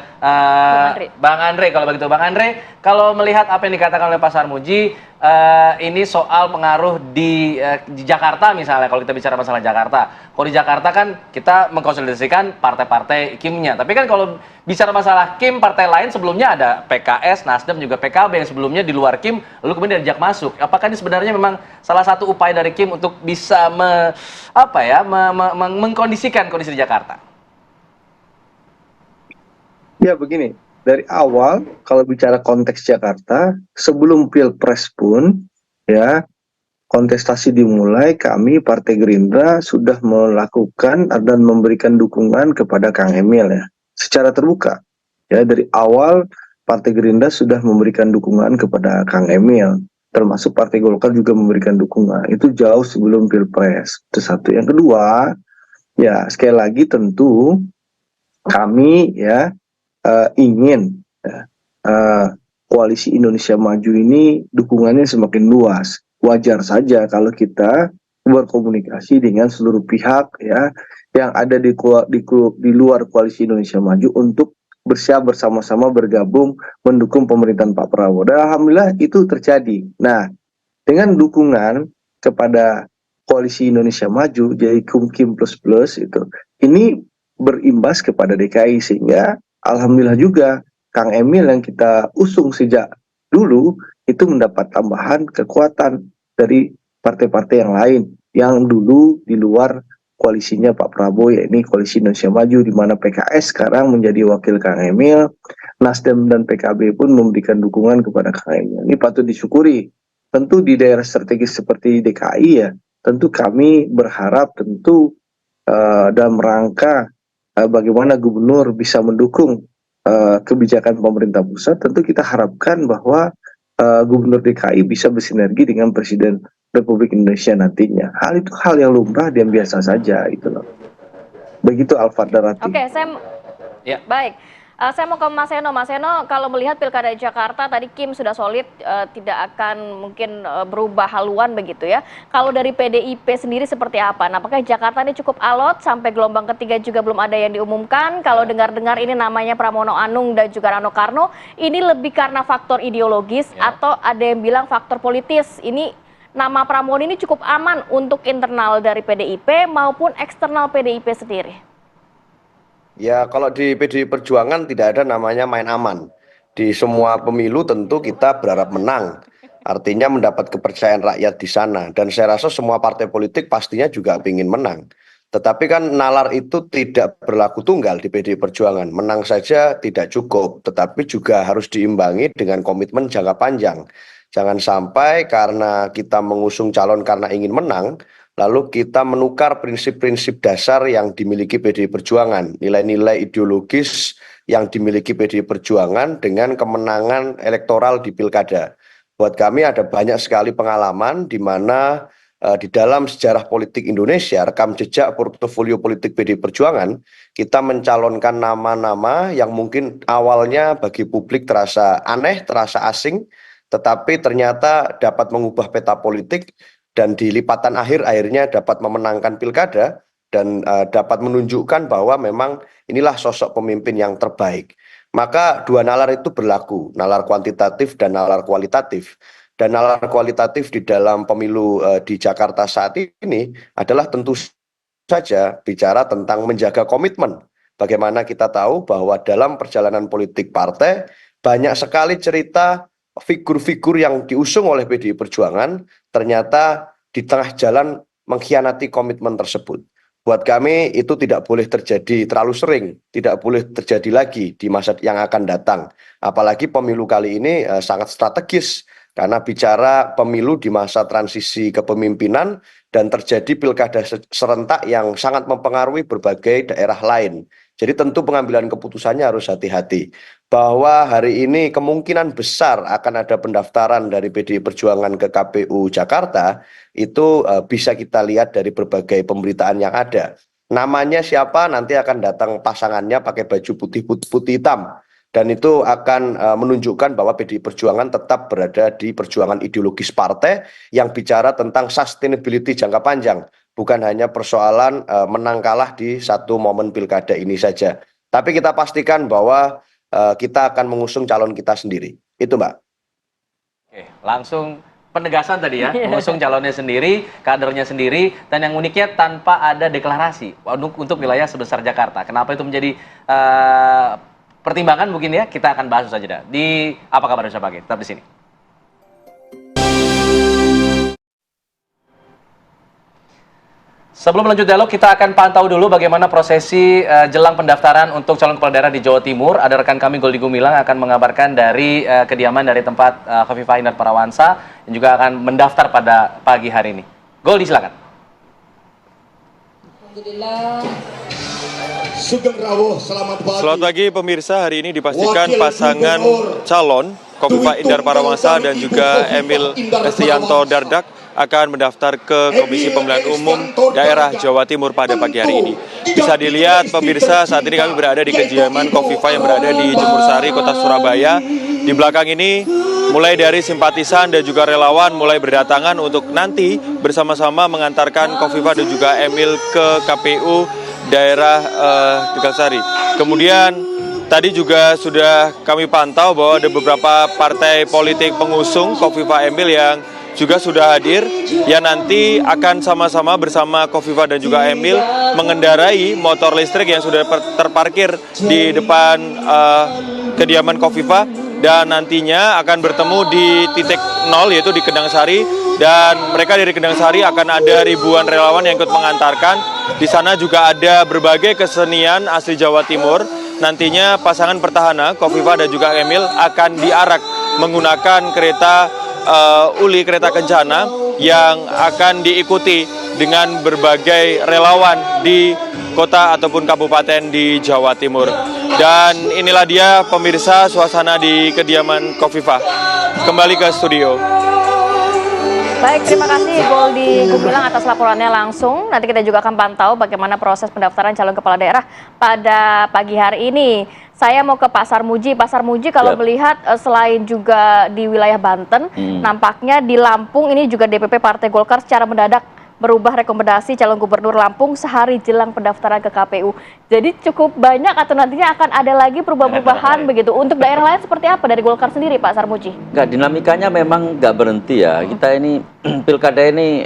A: Bang Andre. Kalau begitu, Bang Andre, kalau melihat apa yang dikatakan oleh Pak Sarmuji, ini soal pengaruh di Jakarta misalnya, kalau kita bicara masalah Jakarta. Kalau di Jakarta kan kita mengkonsolidasikan partai-partai Kimnya. Tapi kan kalau bicara masalah Kim, partai lain sebelumnya ada PKS, Nasdem, juga PKB yang sebelumnya di luar Kim, lalu kemudian diajak masuk. Apakah ini sebenarnya memang salah satu upaya dari Kim untuk bisa mengkondisikan kondisi di Jakarta?
G: Ya begini, dari awal kalau bicara konteks Jakarta, sebelum Pilpres pun ya kontestasi dimulai, kami Partai Gerindra sudah melakukan dan memberikan dukungan kepada Kang Emil ya, secara terbuka. Ya, dari awal Partai Gerindra sudah memberikan dukungan kepada Kang Emil, termasuk Partai Golkar juga memberikan dukungan. Itu jauh sebelum Pilpres. Itu satu. Yang kedua, ya sekali lagi tentu kami ya ingin koalisi Indonesia Maju ini dukungannya semakin luas. Wajar saja kalau kita berkomunikasi dengan seluruh pihak ya yang ada di luar koalisi Indonesia Maju untuk bersiap bersama-sama bergabung mendukung pemerintahan Pak Prabowo. Dan alhamdulillah itu terjadi. Nah, dengan dukungan kepada koalisi Indonesia Maju jadi Kim plus itu, ini berimbas kepada DKI, sehingga alhamdulillah juga Kang Emil yang kita usung sejak dulu itu mendapat tambahan kekuatan dari partai-partai yang lain yang dulu di luar koalisinya Pak Prabowo, yakni Koalisi Indonesia Maju, di mana PKS sekarang menjadi wakil Kang Emil, Nasdem dan PKB pun memberikan dukungan kepada Kang Emil. Ini patut disyukuri. Tentu di daerah strategis seperti DKI ya, tentu kami berharap tentu dalam rangka bagaimana gubernur bisa mendukung kebijakan pemerintah pusat, tentu kita harapkan bahwa gubernur DKI bisa bersinergi dengan Presiden Republik Indonesia nantinya. Hal itu hal yang lumrah dan biasa saja itu loh. Begitu Alfard dan Rati.
B: Oke, baik. Saya mau ke Mas Eno. Mas Eno, kalau melihat Pilkada Jakarta tadi Kim sudah solid, tidak akan mungkin berubah haluan begitu ya. Kalau dari PDIP sendiri seperti apa? Nah, apakah Jakarta ini cukup alot sampai gelombang ketiga juga belum ada yang diumumkan? Kalau dengar-dengar ini namanya Pramono Anung dan juga Rano Karno, ini lebih karena faktor ideologis atau ada yang bilang faktor politis? Ini nama Pramono ini cukup aman untuk internal dari PDIP maupun eksternal PDIP sendiri?
F: Ya, kalau di PDI Perjuangan tidak ada namanya main aman. Di semua pemilu tentu kita berharap menang. Artinya mendapat kepercayaan rakyat di sana. Dan saya rasa semua partai politik pastinya juga ingin menang. Tetapi kan nalar itu tidak berlaku tunggal di PDI Perjuangan. Menang saja tidak cukup, tetapi juga harus diimbangi dengan komitmen jangka panjang. Jangan sampai karena kita mengusung calon karena ingin menang, lalu kita menukar prinsip-prinsip dasar yang dimiliki PDI Perjuangan, nilai-nilai ideologis yang dimiliki PDI Perjuangan dengan kemenangan elektoral di pilkada. Buat kami ada banyak sekali pengalaman di mana di dalam sejarah politik Indonesia, rekam jejak portofolio politik PDI Perjuangan, kita mencalonkan nama-nama yang mungkin awalnya bagi publik terasa aneh, terasa asing, tetapi ternyata dapat mengubah peta politik, dan di lipatan akhirnya dapat memenangkan pilkada dan dapat menunjukkan bahwa memang inilah sosok pemimpin yang terbaik. Maka dua nalar itu berlaku, nalar kuantitatif dan nalar kualitatif. Dan nalar kualitatif di dalam pemilu di Jakarta saat ini adalah tentu saja bicara tentang menjaga komitmen. Bagaimana kita tahu bahwa dalam perjalanan politik partai banyak sekali cerita figur-figur yang diusung oleh PDI Perjuangan ternyata di tengah jalan mengkhianati komitmen tersebut. Buat kami itu tidak boleh terjadi terlalu sering, tidak boleh terjadi lagi di masa yang akan datang. Apalagi pemilu kali ini sangat strategis, karena bicara pemilu di masa transisi kepemimpinan dan terjadi pilkada serentak yang sangat mempengaruhi berbagai daerah lain. Jadi tentu pengambilan keputusannya harus hati-hati. Bahwa hari ini kemungkinan besar akan ada pendaftaran dari PDI Perjuangan ke KPU Jakarta, itu bisa kita lihat dari berbagai pemberitaan yang ada. Namanya siapa nanti akan datang pasangannya pakai baju putih hitam. Dan itu akan menunjukkan bahwa PDI Perjuangan tetap berada di perjuangan ideologis partai yang bicara tentang sustainability jangka panjang. Bukan hanya persoalan menang kalah di satu momen pilkada ini saja. Tapi kita pastikan bahwa kita akan mengusung calon kita sendiri. Itu Mbak.
A: Oke, langsung penegasan tadi ya, mengusung calonnya sendiri, kadernya sendiri, dan yang uniknya tanpa ada deklarasi untuk wilayah sebesar Jakarta. Kenapa itu menjadi pertimbangan mungkin ya, kita akan bahas saja dah. Di Apa Kabar Indonesia Pagi, tetap di sini. Sebelum lanjut dialog, kita akan pantau dulu bagaimana prosesi jelang pendaftaran untuk calon kepala daerah di Jawa Timur. Ada rekan kami Goldi Gumilang akan mengabarkan dari kediaman dari tempat Khofifah Indar Parawansa yang juga akan mendaftar pada pagi hari ini. Goldi, silakan.
N: Alhamdulillah. Sugeng rawuh, selamat pagi.
O: Selamat pagi pemirsa, hari ini dipastikan pasangan calon Khofifah Indar Parawansa dan juga Emil Estianto Dardak akan mendaftar ke Komisi Pemilihan Umum Daerah Jawa Timur pada pagi hari ini. Bisa dilihat pemirsa, saat ini kami berada di kediaman Khofifah yang berada di Jemur Sari, Kota Surabaya. Di belakang ini mulai dari simpatisan dan juga relawan mulai berdatangan untuk nanti bersama-sama mengantarkan Khofifah dan juga Emil ke KPU daerah Tegalsari. Kemudian tadi juga sudah kami pantau bahwa ada beberapa partai politik pengusung Khofifah Emil yang juga sudah hadir yang nanti akan sama-sama bersama Kofifa dan juga Emil mengendarai motor listrik yang sudah terparkir di depan kediaman Kofifa, dan nantinya akan bertemu di titik 0 yaitu di Kendang Sari, dan mereka dari Kendang Sari akan ada ribuan relawan yang ikut mengantarkan. Di sana juga ada berbagai kesenian asli Jawa Timur. Nantinya pasangan petahana Kofifa dan juga Emil akan diarak menggunakan kereta uli kereta kencana yang akan diikuti dengan berbagai relawan di kota ataupun kabupaten di Jawa Timur. Dan inilah dia pemirsa suasana di kediaman Kofifa. Kembali ke studio.
B: Baik, terima kasih Goldi Gumilang atas laporannya langsung. Nanti kita juga akan pantau bagaimana proses pendaftaran calon kepala daerah pada pagi hari ini. Saya mau ke Pak Sarmuji. Pak Sarmuji, kalau melihat selain juga di wilayah Banten, nampaknya di Lampung ini juga DPP Partai Golkar secara mendadak berubah rekomendasi calon gubernur Lampung sehari jelang pendaftaran ke KPU. Jadi cukup banyak atau nantinya akan ada lagi perubahan-perubahan begitu. Untuk daerah lain seperti apa dari Golkar sendiri, Pak Sarmuji?
I: Enggak, dinamikanya memang nggak berhenti ya. Kita ini, pilkada ini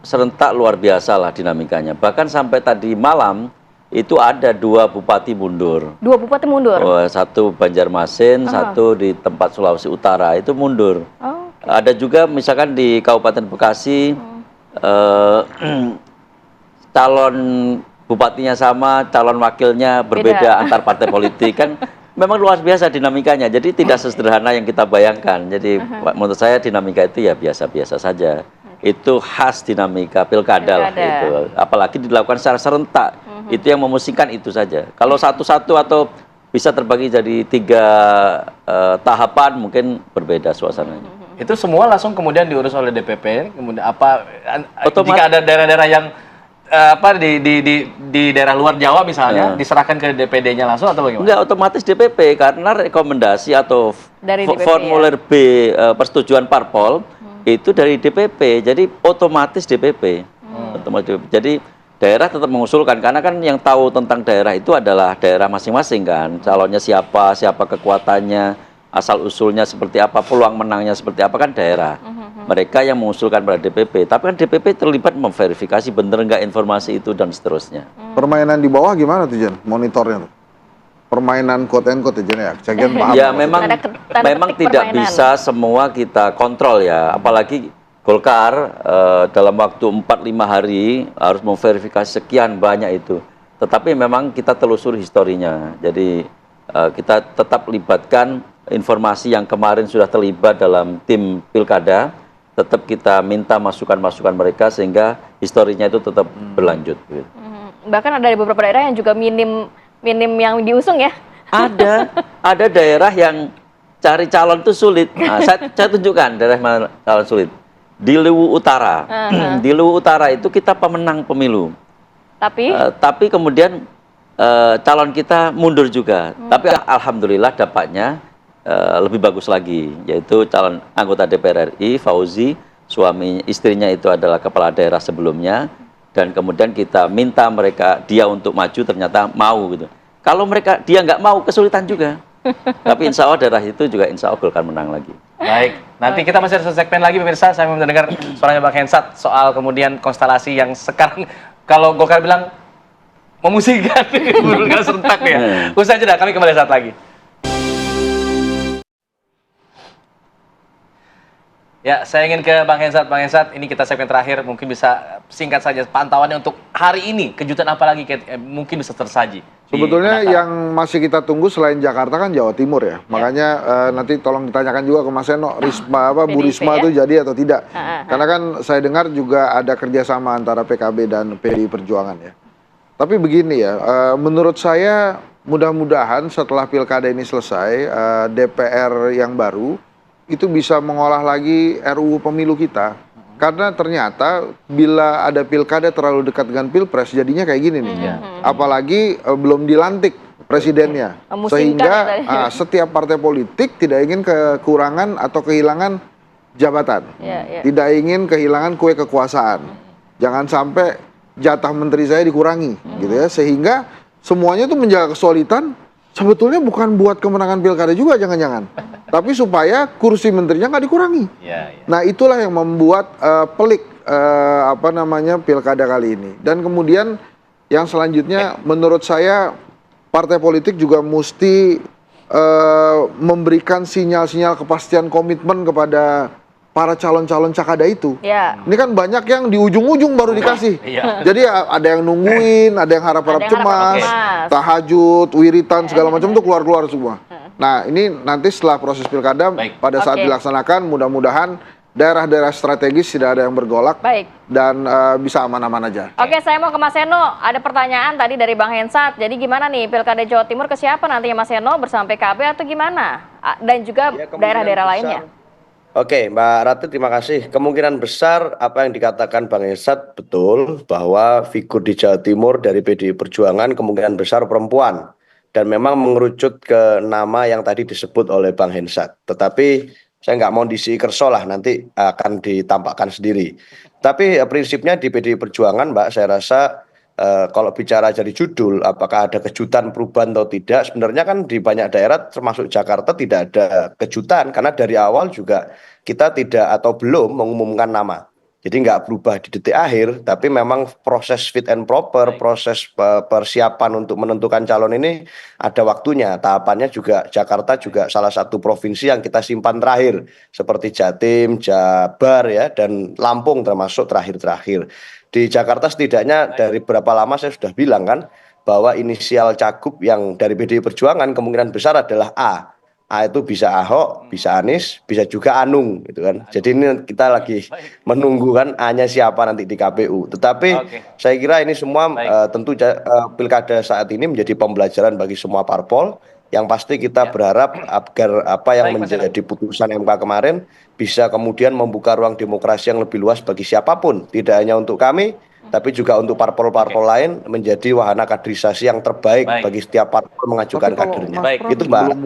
I: serentak luar biasa lah dinamikanya. Bahkan sampai tadi malam, itu ada 2 bupati mundur. 2 bupati mundur? Satu Banjarmasin, satu di tempat Sulawesi Utara, itu mundur. Ada juga misalkan di Kabupaten Bekasi, calon bupatinya sama, calon wakilnya berbeda antar partai politik, kan memang luar biasa dinamikanya. Jadi tidak sesederhana yang kita bayangkan. Jadi menurut saya dinamika itu ya biasa-biasa saja. Itu khas dinamika pilkada lah itu. Apalagi dilakukan secara serentak. Itu yang memusingkan itu saja. Kalau satu-satu atau bisa terbagi jadi 3 tahapan mungkin berbeda suasananya.
A: Itu semua langsung kemudian diurus oleh DPP. Kemudian apa jika ada daerah-daerah yang di daerah luar Jawa misalnya diserahkan ke DPD-nya langsung atau bagaimana?
I: Enggak, otomatis DPP karena rekomendasi atau formulir B persetujuan parpol itu dari DPP. Jadi otomatis DPP. Jadi daerah tetap mengusulkan, karena kan yang tahu tentang daerah itu adalah daerah masing-masing kan. Calonnya siapa kekuatannya, asal-usulnya seperti apa, peluang menangnya seperti apa kan daerah. Mereka yang mengusulkan pada DPP, tapi kan DPP terlibat memverifikasi bener nggak informasi itu dan seterusnya.
E: Permainan di bawah gimana tuh Jen, monitornya tuh? Permainan quote and quote Jen ya?
I: Ya memang tidak bisa semua kita kontrol ya, apalagi Golkar dalam waktu 4-5 hari harus memverifikasi sekian banyak itu. Tetapi memang kita telusuri historinya, jadi kita tetap libatkan informasi yang kemarin sudah terlibat dalam tim pilkada, tetap kita minta masukan-masukan mereka sehingga historinya itu tetap berlanjut.
B: Bahkan ada beberapa daerah yang juga minim yang diusung ya?
I: Ada daerah yang cari calon itu sulit. Nah, saya tunjukkan daerah mana calon sulit. Di Luwu Utara. Di Luwu Utara itu kita pemenang pemilu. Tapi kemudian calon kita mundur juga. Tapi alhamdulillah dapatnya lebih bagus lagi, yaitu calon anggota DPR RI Fauzi, istrinya itu adalah kepala daerah sebelumnya, dan kemudian kita minta dia untuk maju, ternyata mau gitu. Kalau dia nggak mau, kesulitan juga. Tapi insya Allah daerah itu juga insya Allah Golkar menang lagi.
A: Baik, nanti kita masih ada segmen lagi pemirsa. Saya mau mendengar suaranya Bang Hensat soal kemudian konstelasi yang sekarang kalau Golkar bilang memusingkan, bukan serentak ya. Usai jeda, kami kembali saat lagi. Ya, saya ingin ke Bang Hensat. Bang Hensat, ini kita segmen terakhir, mungkin bisa singkat saja pantauannya untuk hari ini. Kejutan apa lagi mungkin bisa tersaji?
E: Sebetulnya yang masih kita tunggu selain Jakarta kan Jawa Timur ya. Makanya nanti tolong ditanyakan juga ke Mas Eno, Bu Risma itu jadi atau tidak. Karena kan saya dengar juga ada kerjasama antara PKB dan PDI Perjuangan ya. Tapi begini ya, menurut saya mudah-mudahan setelah pilkada ini selesai, DPR yang baru itu bisa mengolah lagi RUU pemilu kita. Karena ternyata bila ada pilkada terlalu dekat dengan pilpres jadinya kayak gini nih. Apalagi belum dilantik presidennya. Sehingga setiap partai politik tidak ingin kekurangan atau kehilangan jabatan. Tidak ingin kehilangan kue kekuasaan. Jangan sampai jatah menteri saya dikurangi gitu ya. Sehingga semuanya itu menjaga kesulitan sebetulnya bukan buat kemenangan pilkada juga jangan-jangan, tapi supaya kursi menterinya nggak dikurangi. Nah itulah yang membuat pelik pilkada kali ini. Dan kemudian yang selanjutnya menurut saya partai politik juga mesti memberikan sinyal-sinyal kepastian komitmen kepada para calon-calon cakada itu. Ini kan banyak yang di ujung-ujung baru dikasih. Jadi ada yang nungguin, ada yang harap-harap cemas, tahajud, wiritan segala macam tuh keluar-keluar semua. Nah ini nanti setelah proses pilkada pada saat dilaksanakan mudah-mudahan daerah-daerah strategis tidak ada yang bergolak dan bisa aman-aman aja.
B: Oke, saya mau ke Mas Seno. Ada pertanyaan tadi dari Bang Hensat. Jadi gimana nih pilkada Jawa Timur ke siapa nantinya Mas Seno, bersama PKB atau gimana? Dan juga daerah-daerah lainnya.
F: Oke, Mbak Ratu, terima kasih. Kemungkinan besar apa yang dikatakan Bang Hensat betul, bahwa figur di Jawa Timur dari PDI Perjuangan kemungkinan besar perempuan. Dan memang mengerucut ke nama yang tadi disebut oleh Bang Hensat. Tetapi saya nggak mau diisi kerso lah, nanti akan ditampakkan sendiri. Tapi prinsipnya di PDI Perjuangan, Mbak, saya rasa kalau bicara dari judul, apakah ada kejutan perubahan atau tidak, sebenarnya kan di banyak daerah termasuk Jakarta tidak ada kejutan, karena dari awal juga kita tidak atau belum mengumumkan nama. Jadi nggak berubah di detik akhir, tapi memang proses fit and proper, proses persiapan untuk menentukan calon ini ada waktunya. Tahapannya juga Jakarta juga salah satu provinsi yang kita simpan terakhir, seperti Jatim, Jabar ya, dan Lampung termasuk terakhir-terakhir. Di Jakarta setidaknya dari berapa lama saya sudah bilang kan, bahwa inisial cagup yang dari PDI Perjuangan kemungkinan besar adalah A. A itu bisa Ahok, bisa Anies, bisa juga Anung gitu kan. Jadi ini kita lagi menunggu kan A-nya siapa nanti di KPU. Tetapi saya kira ini semua tentu pilkada saat ini menjadi pembelajaran bagi semua parpol. Yang pasti kita berharap agar apa yang menjadi putusan MK kemarin bisa kemudian membuka ruang demokrasi yang lebih luas bagi siapapun. Tidak hanya untuk kami, tapi juga untuk parpol-parpol lain menjadi wahana kaderisasi yang terbaik bagi setiap parpol mengajukan kadernya. Itu Mbak.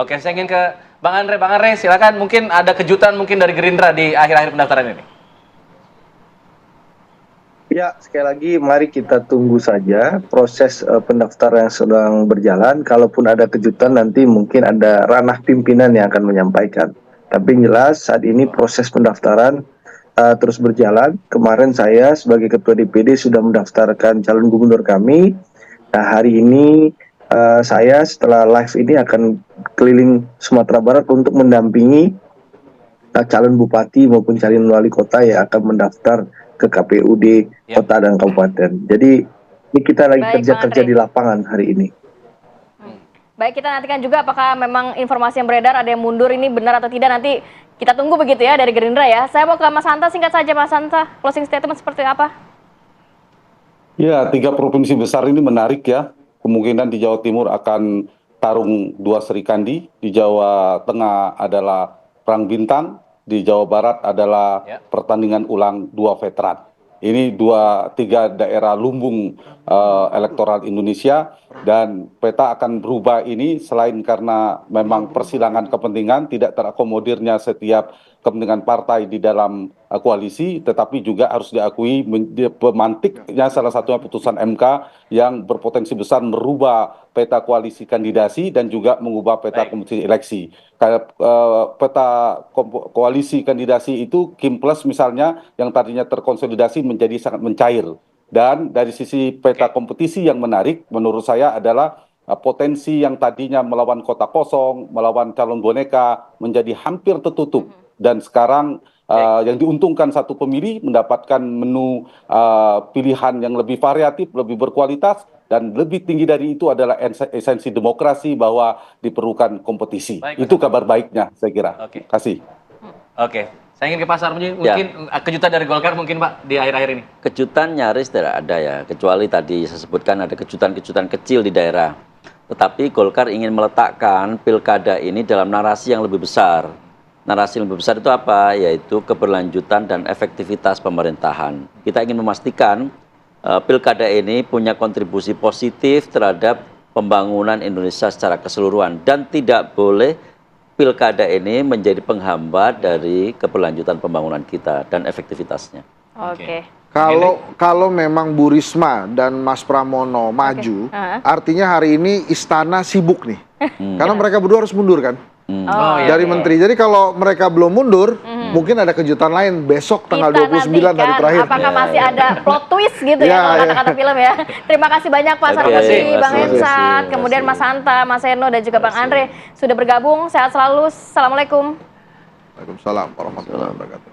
A: Oke, saya ingin ke Bang Andre. Bang Andre, silakan. Mungkin ada kejutan mungkin dari Gerindra di akhir-akhir pendaftaran ini.
G: Ya, sekali lagi mari kita tunggu saja proses pendaftaran yang sedang berjalan. Kalaupun ada kejutan nanti mungkin ada ranah pimpinan yang akan menyampaikan. Tapi jelas saat ini proses pendaftaran terus berjalan. Kemarin saya sebagai Ketua DPD sudah mendaftarkan calon gubernur kami. Nah hari ini saya setelah live ini akan keliling Sumatera Barat untuk mendampingi calon bupati maupun calon wali kota yang akan mendaftar ke KPUD kota dan kabupaten. Jadi ini kita lagi kerja-kerja di lapangan hari ini.
B: Baik, kita nantikan juga apakah memang informasi yang beredar ada yang mundur ini benar atau tidak, nanti kita tunggu begitu ya dari Gerindra ya. Saya mau ke Mas Hanta, singkat saja Mas Hanta, closing statement seperti apa?
H: Ya, 3 provinsi besar ini menarik ya. Kemungkinan di Jawa Timur akan tarung 2 serikandi, di Jawa Tengah adalah perang bintang, di Jawa Barat adalah pertandingan ulang 2 veteran. Ini 3 daerah lumbung elektoral Indonesia, dan peta akan berubah ini selain karena memang persilangan kepentingan, tidak terakomodirnya setiap kepentingan partai di dalam koalisi, tetapi juga harus diakui pemantiknya salah satunya putusan MK yang berpotensi besar merubah peta koalisi kandidasi dan juga mengubah peta kompetisi eleksi. Kayak peta koalisi kandidasi itu Kim Plus misalnya yang tadinya terkonsolidasi menjadi sangat mencair. Dan dari sisi peta kompetisi yang menarik menurut saya adalah potensi yang tadinya melawan kota kosong, melawan calon boneka menjadi hampir tertutup. Dan sekarang yang diuntungkan satu pemilih mendapatkan menu pilihan yang lebih variatif, lebih berkualitas, dan lebih tinggi dari itu adalah esensi demokrasi bahwa diperlukan kompetisi. Itu kabar baiknya saya kira. Kasih.
A: Oke. Saya ingin ke Pak Sarmuji, mungkin kejutan dari Golkar mungkin Pak di akhir-akhir ini.
I: Kejutan nyaris tidak ada ya, kecuali tadi saya sebutkan ada kejutan-kejutan kecil di daerah. Tetapi Golkar ingin meletakkan pilkada ini dalam narasi yang lebih besar. Narasi yang lebih besar itu apa? Yaitu keberlanjutan dan efektivitas pemerintahan. Kita ingin memastikan pilkada ini punya kontribusi positif terhadap pembangunan Indonesia secara keseluruhan, dan tidak boleh pilkada ini menjadi penghambat dari keberlanjutan pembangunan kita dan efektivitasnya.
B: Oke.
E: Kalau memang Bu Risma dan Mas Pramono maju, artinya hari ini istana sibuk nih. Karena mereka berdua harus mundur kan? Dari menteri. Jadi kalau mereka belum mundur, mungkin ada kejutan lain besok tanggal 29 hari terakhir.
B: Apakah masih ada plot twist gitu ya, kalau kata-kata film ya. Terima kasih banyak Pak Sarmuji, Bang Hensat, kemudian Mas Hanta, Mas Eno, dan juga Bang Andre sudah bergabung. Sehat selalu. Assalamualaikum.
E: Waalaikumsalam warahmatullahi wabarakatuh.